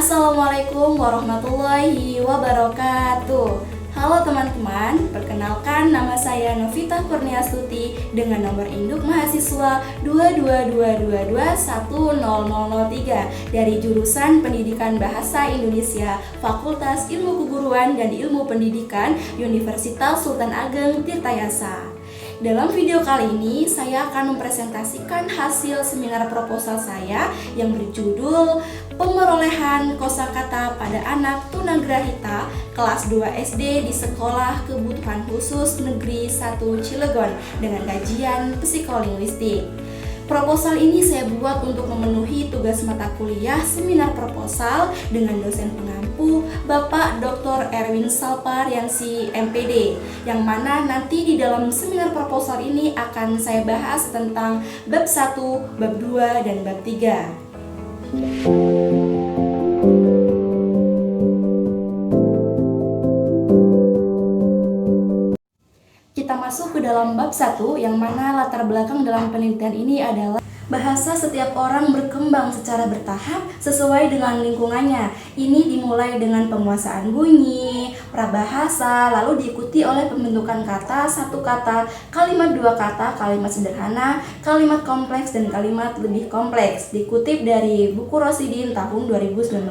Assalamualaikum warahmatullahi wabarakatuh. Halo teman-teman, perkenalkan nama saya Novita Kurniastuti dengan nomor induk mahasiswa 222221003 dari jurusan Pendidikan Bahasa Indonesia Fakultas Ilmu Keguruan dan Ilmu Pendidikan Universitas Sultan Ageng Tirtayasa. Dalam video kali ini, saya akan mempresentasikan hasil seminar proposal saya yang berjudul Pemerolehan Kosakata pada Anak Tunagrahita kelas 2 SD di Sekolah Kebutuhan Khusus Negeri 1 Cilegon dengan kajian psikolinguistik. Proposal ini saya buat untuk memenuhi tugas mata kuliah seminar proposal dengan dosen pengampu Bapak Dr. Erwin Salpariansi MPD, yang mana nanti di dalam seminar proposal ini akan saya bahas tentang bab 1, bab 2, dan bab 3. Kita masuk ke dalam bab 1, yang mana latar belakang dalam penelitian ini adalah bahasa setiap orang berkembang secara bertahap sesuai dengan lingkungannya. Ini dimulai dengan penguasaan bunyi, prabahasa, lalu diikuti oleh pembentukan kata, satu kata, kalimat dua kata, kalimat sederhana, kalimat kompleks, dan kalimat lebih kompleks. Dikutip dari buku Rosidin tahun 2019.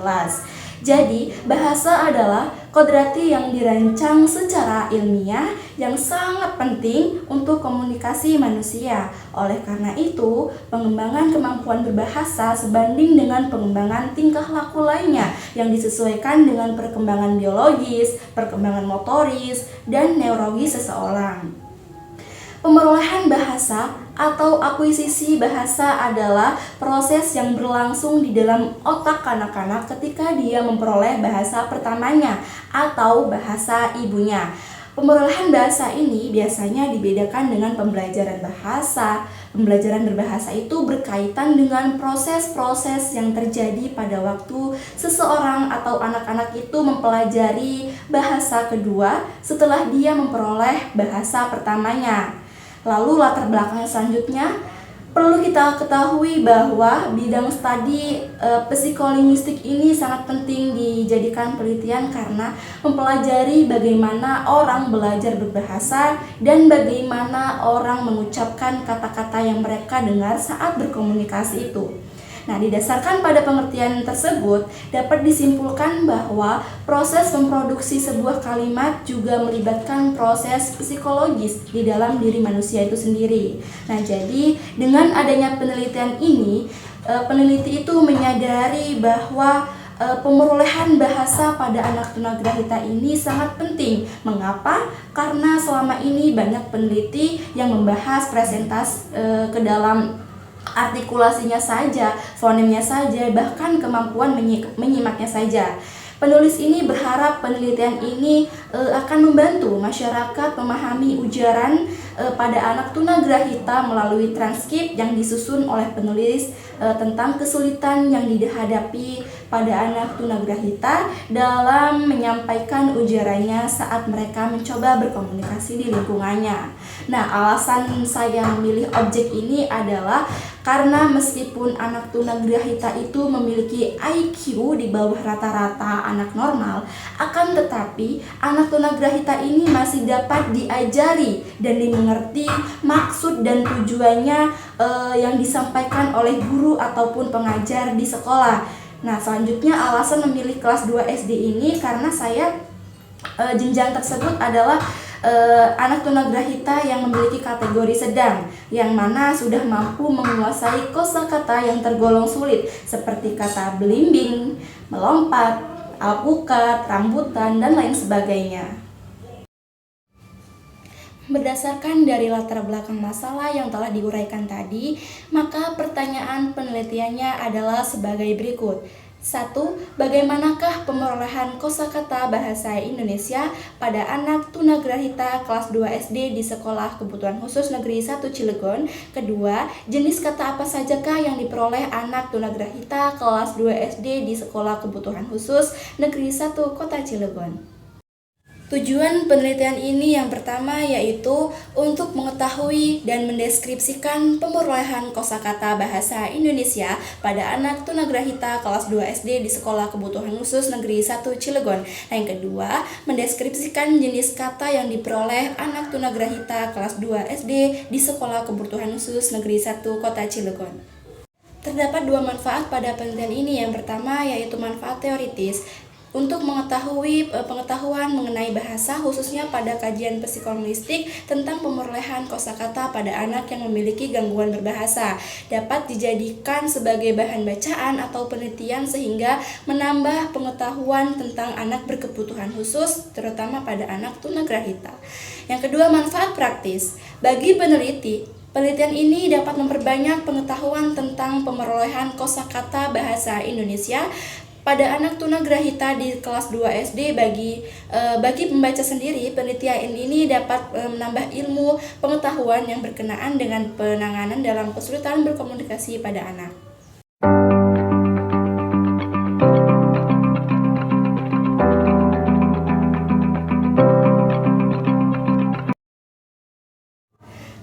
Jadi, bahasa adalah kodrati yang dirancang secara ilmiah yang sangat penting untuk komunikasi manusia. Oleh karena itu, pengembangan kemampuan berbahasa sebanding dengan pengembangan tingkah laku lainnya yang disesuaikan dengan perkembangan biologis, perkembangan motoris, dan neurologis seseorang. Pemerolehan bahasa atau akuisisi bahasa adalah proses yang berlangsung di dalam otak kanak-kanak ketika dia memperoleh bahasa pertamanya atau bahasa ibunya. Pemerolehan bahasa ini biasanya dibedakan dengan pembelajaran bahasa. Pembelajaran berbahasa itu berkaitan dengan proses-proses yang terjadi pada waktu seseorang atau anak-anak itu mempelajari bahasa kedua setelah dia memperoleh bahasa pertamanya. Lalu latar belakang selanjutnya, perlu kita ketahui bahwa bidang studi psikolinguistik ini sangat penting dijadikan penelitian karena mempelajari bagaimana orang belajar berbahasa dan bagaimana orang mengucapkan kata-kata yang mereka dengar saat berkomunikasi itu. Nah, didasarkan pada pengertian tersebut, dapat disimpulkan bahwa proses memproduksi sebuah kalimat juga melibatkan proses psikologis di dalam diri manusia itu sendiri. Nah, jadi dengan adanya penelitian ini, peneliti itu menyadari bahwa pemerolehan bahasa pada anak tunagrahita ini sangat penting. Mengapa? Karena selama ini banyak peneliti yang membahas presentasi ke dalam artikulasinya saja, fonemnya saja, bahkan kemampuan menyimaknya saja. Penulis ini berharap penelitian ini akan membantu masyarakat memahami ujaran pada anak tunagrahita melalui transkrip yang disusun oleh penulis tentang kesulitan yang dihadapi pada anak tunagrahita dalam menyampaikan ujarannya saat mereka mencoba berkomunikasi di lingkungannya. Nah, alasan saya memilih objek ini adalah karena meskipun anak tunagrahita itu memiliki IQ di bawah rata-rata anak normal, akan tetapi anak tunagrahita ini masih dapat diajari dan dimengerti maksud dan tujuannya yang disampaikan oleh guru ataupun pengajar di sekolah. Nah, selanjutnya alasan memilih kelas 2 SD ini karena saya jenjang tersebut adalah anak tunagrahita yang memiliki kategori sedang, yang mana sudah mampu menguasai kosakata yang tergolong sulit seperti kata belimbing, melompat, alpukat, rambutan, dan lain sebagainya. Berdasarkan dari latar belakang masalah yang telah diuraikan tadi, maka pertanyaan penelitiannya adalah sebagai berikut. 1. Bagaimanakah pemerolehan kosakata bahasa Indonesia pada anak tunagrahita kelas 2 SD di Sekolah Kebutuhan Khusus Negeri 1 Cilegon? Kedua, jenis kata apa sajakah yang diperoleh anak tunagrahita kelas 2 SD di Sekolah Kebutuhan Khusus Negeri 1 Kota Cilegon? Tujuan penelitian ini yang pertama yaitu untuk mengetahui dan mendeskripsikan pemerolehan kosakata bahasa Indonesia pada anak tunagrahita kelas 2 SD di Sekolah Kebutuhan Khusus Negeri 1 Cilegon. Nah, yang kedua, mendeskripsikan jenis kata yang diperoleh anak tunagrahita kelas 2 SD di Sekolah Kebutuhan Khusus Negeri 1 Kota Cilegon. Terdapat dua manfaat pada penelitian ini. Yang pertama yaitu manfaat teoritis untuk mengetahui pengetahuan mengenai bahasa, khususnya pada kajian psikolinguistik tentang pemerolehan kosakata pada anak yang memiliki gangguan berbahasa, dapat dijadikan sebagai bahan bacaan atau penelitian sehingga menambah pengetahuan tentang anak berkebutuhan khusus, terutama pada anak tunagrahita. Yang kedua, manfaat praktis bagi peneliti. Penelitian ini dapat memperbanyak pengetahuan tentang pemerolehan kosakata bahasa Indonesia pada anak tunagrahita di kelas 2 SD. Bagi pembaca sendiri, penelitian ini dapat menambah ilmu pengetahuan yang berkenaan dengan penanganan dalam kesulitan berkomunikasi pada anak.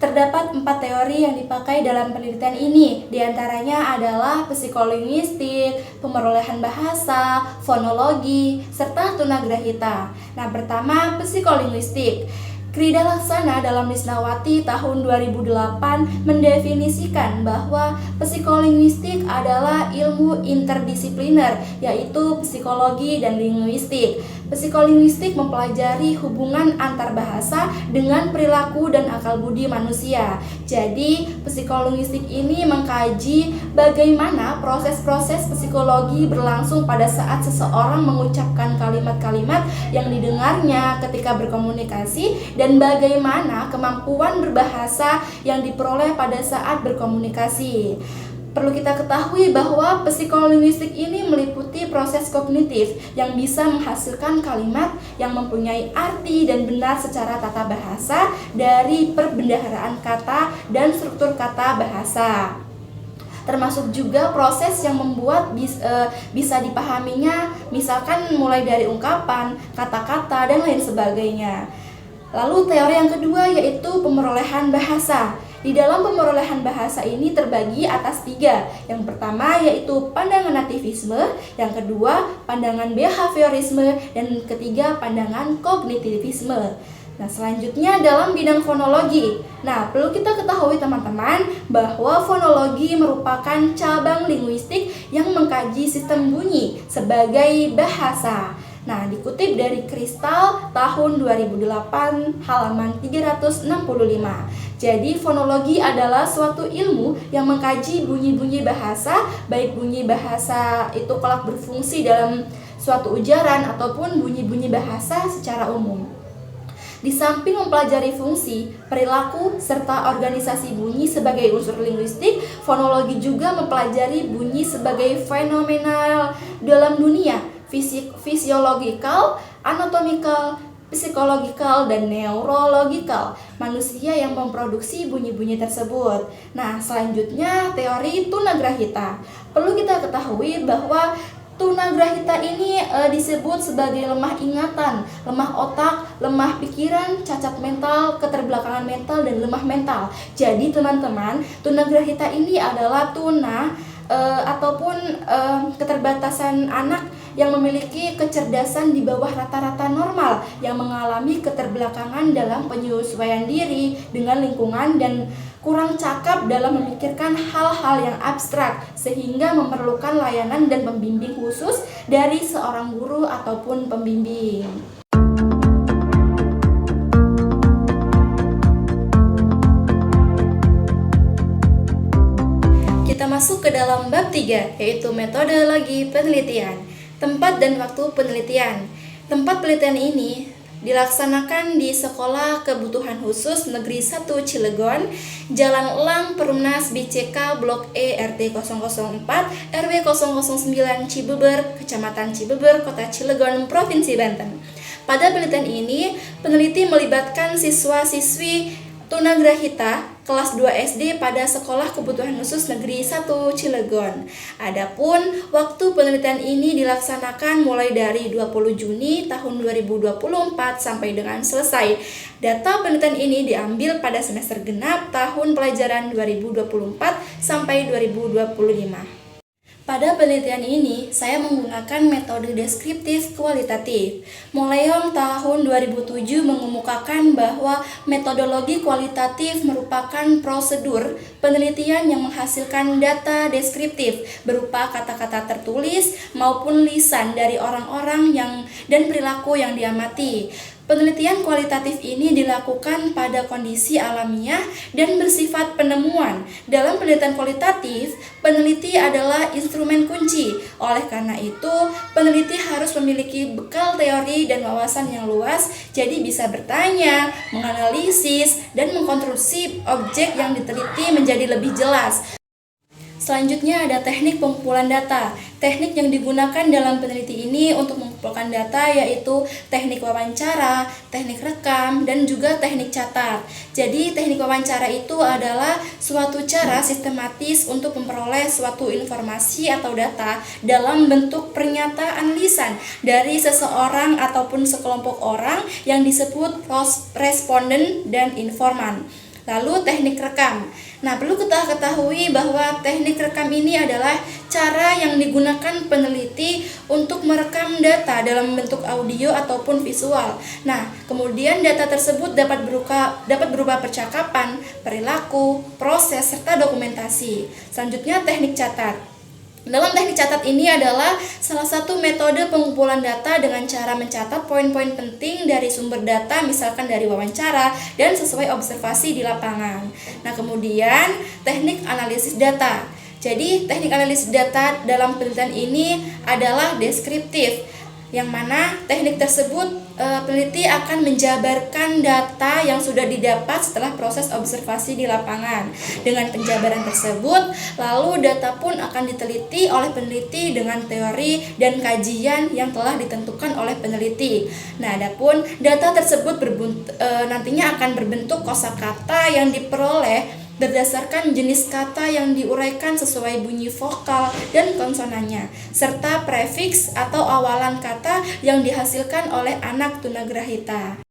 Terdapat 4 teori yang dipakai dalam penelitian ini. Di antaranya adalah psikolinguistik, pemerolehan bahasa, fonologi, serta tunagrahita. Nah, pertama, psikolinguistik. Krida Laksana dalam Lisnawati tahun 2008 mendefinisikan bahwa psikolinguistik adalah ilmu interdisipliner, yaitu psikologi dan linguistik. Psikolinguistik mempelajari hubungan antar bahasa dengan perilaku dan akal budi manusia. Jadi, psikolinguistik ini mengkaji bagaimana proses-proses psikologi berlangsung pada saat seseorang mengucapkan kalimat-kalimat yang didengarnya ketika berkomunikasi dan bagaimana kemampuan berbahasa yang diperoleh pada saat berkomunikasi. Perlu kita ketahui bahwa psikolinguistik ini meliputi proses kognitif yang bisa menghasilkan kalimat yang mempunyai arti dan benar secara tata bahasa dari perbendaharaan kata dan struktur kata bahasa. Termasuk juga proses yang membuat bisa dipahaminya, misalkan mulai dari ungkapan, kata-kata, dan lain sebagainya. Lalu teori yang kedua yaitu pemerolehan bahasa. Di dalam pemerolehan bahasa ini terbagi atas 3. Yang pertama yaitu pandangan nativisme, yang kedua pandangan behaviorisme, dan ketiga pandangan kognitivisme. Nah, selanjutnya dalam bidang fonologi. Nah, perlu kita ketahui teman-teman bahwa fonologi merupakan cabang linguistik yang mengkaji sistem bunyi sebagai bahasa. Nah, dikutip dari Kristal tahun 2008 halaman 365. Jadi, fonologi adalah suatu ilmu yang mengkaji bunyi-bunyi bahasa, baik bunyi bahasa itu kelak berfungsi dalam suatu ujaran ataupun bunyi-bunyi bahasa secara umum. Di samping mempelajari fungsi, perilaku, serta organisasi bunyi sebagai unsur linguistik, fonologi juga mempelajari bunyi sebagai fenomena dalam dunia, fisiologikal, anatomikal, psikologikal, dan neurologikal manusia yang memproduksi bunyi-bunyi tersebut. Nah, selanjutnya teori tunagrahita. Perlu kita ketahui bahwa tunagrahita ini disebut sebagai lemah ingatan, lemah otak, lemah pikiran, cacat mental, keterbelakangan mental, dan lemah mental. Jadi teman-teman, tunagrahita ini adalah ataupun keterbatasan anak yang memiliki kecerdasan di bawah rata-rata normal, yang mengalami keterbelakangan dalam penyesuaian diri dengan lingkungan dan kurang cakap dalam memikirkan hal-hal yang abstrak, sehingga memerlukan layanan dan pembimbing khusus dari seorang guru ataupun pembimbing. Kita masuk ke dalam bab 3, yaitu metodologi penelitian. Tempat dan waktu penelitian. Tempat penelitian ini dilaksanakan di Sekolah Kebutuhan Khusus Negeri 1 Cilegon, Jalan Elang Perumnas BCK Blok E RT 004 RW 009 Cibeber, Kecamatan Cibeber, Kota Cilegon, Provinsi Banten. Pada penelitian ini, peneliti melibatkan siswa-siswi tunagrahita kelas 2 SD pada Sekolah Kebutuhan Khusus Negeri 1 Cilegon. Adapun waktu penelitian ini dilaksanakan mulai dari 20 Juni tahun 2024 sampai dengan selesai. Data penelitian ini diambil pada semester genap tahun pelajaran 2024 sampai 2025. Pada penelitian ini, saya menggunakan metode deskriptif kualitatif. Moleong tahun 2007 mengemukakan bahwa metodologi kualitatif merupakan prosedur penelitian yang menghasilkan data deskriptif berupa kata-kata tertulis maupun lisan dari orang-orang dan perilaku yang diamati. Penelitian kualitatif ini dilakukan pada kondisi alamiah dan bersifat penemuan. Dalam penelitian kualitatif, peneliti adalah instrumen kunci. Oleh karena itu, peneliti harus memiliki bekal teori dan wawasan yang luas, jadi bisa bertanya, menganalisis, dan mengkonstruksi objek yang diteliti menjadi lebih jelas. Selanjutnya ada teknik pengumpulan data. Teknik yang digunakan dalam peneliti ini untuk mengumpulkan data yaitu teknik wawancara, teknik rekam, dan juga teknik catat. Jadi teknik wawancara itu adalah suatu cara sistematis untuk memperoleh suatu informasi atau data dalam bentuk pernyataan lisan dari seseorang ataupun sekelompok orang yang disebut responden dan informan. Lalu teknik rekam. Nah, perlu kita ketahui bahwa teknik rekam ini adalah cara yang digunakan peneliti untuk merekam data dalam bentuk audio ataupun visual. Nah, kemudian data tersebut dapat berupa percakapan, perilaku, proses, serta dokumentasi. Selanjutnya teknik catat. Dalam teknik catat ini adalah salah satu metode pengumpulan data dengan cara mencatat poin-poin penting dari sumber data, misalkan dari wawancara dan sesuai observasi di lapangan. Nah, kemudian teknik analisis data. Jadi, teknik analisis data dalam penelitian ini adalah deskriptif, yang mana teknik tersebut peneliti akan menjabarkan data yang sudah didapat setelah proses observasi di lapangan. Dengan penjabaran tersebut, lalu data pun akan diteliti oleh peneliti dengan teori dan kajian yang telah ditentukan oleh peneliti. Nah, adapun data tersebut nantinya akan berbentuk kosakata yang diperoleh berdasarkan jenis kata yang diuraikan sesuai bunyi vokal dan konsonannya, serta prefiks atau awalan kata yang dihasilkan oleh anak tunagrahita.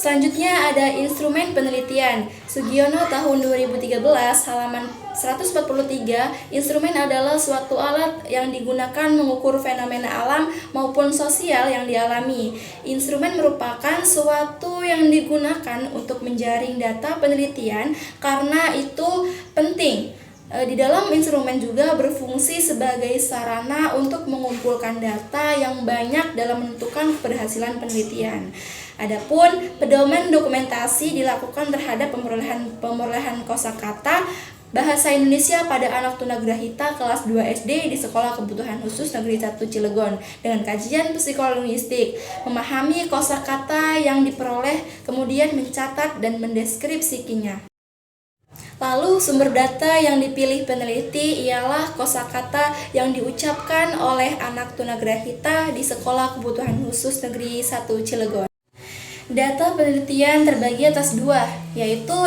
Selanjutnya ada instrumen penelitian. Sugiono tahun 2013 halaman 143. Instrumen adalah suatu alat yang digunakan mengukur fenomena alam maupun sosial yang dialami. Instrumen merupakan suatu yang digunakan untuk menjaring data penelitian karena itu penting. Di dalam instrumen juga berfungsi sebagai sarana untuk mengumpulkan data yang banyak dalam menentukan keberhasilan penelitian. Adapun pedoman dokumentasi dilakukan terhadap pemerolehan kosakata bahasa Indonesia pada anak tunagrahita kelas 2 SD di Sekolah Kebutuhan Khusus Negeri 1 Cilegon dengan kajian psikolinguistik, memahami kosakata yang diperoleh, kemudian mencatat dan mendeskripsikannya. Lalu sumber data yang dipilih peneliti ialah kosakata yang diucapkan oleh anak tunagrahita di Sekolah Kebutuhan Khusus Negeri 1 Cilegon. Data penelitian terbagi atas dua, yaitu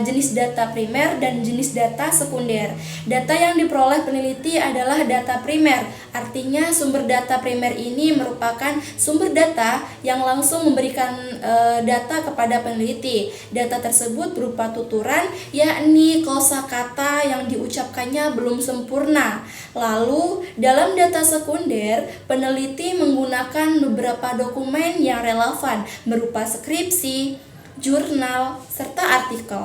jenis data primer dan jenis data sekunder. Data yang diperoleh peneliti adalah data primer, artinya sumber data primer ini merupakan sumber data yang langsung memberikan data kepada peneliti. Data tersebut berupa tuturan, yakni kosakata yang diucapkannya belum sempurna. Lalu, dalam data sekunder, peneliti menggunakan beberapa dokumen yang relevan berupa skripsi, jurnal, serta artikel.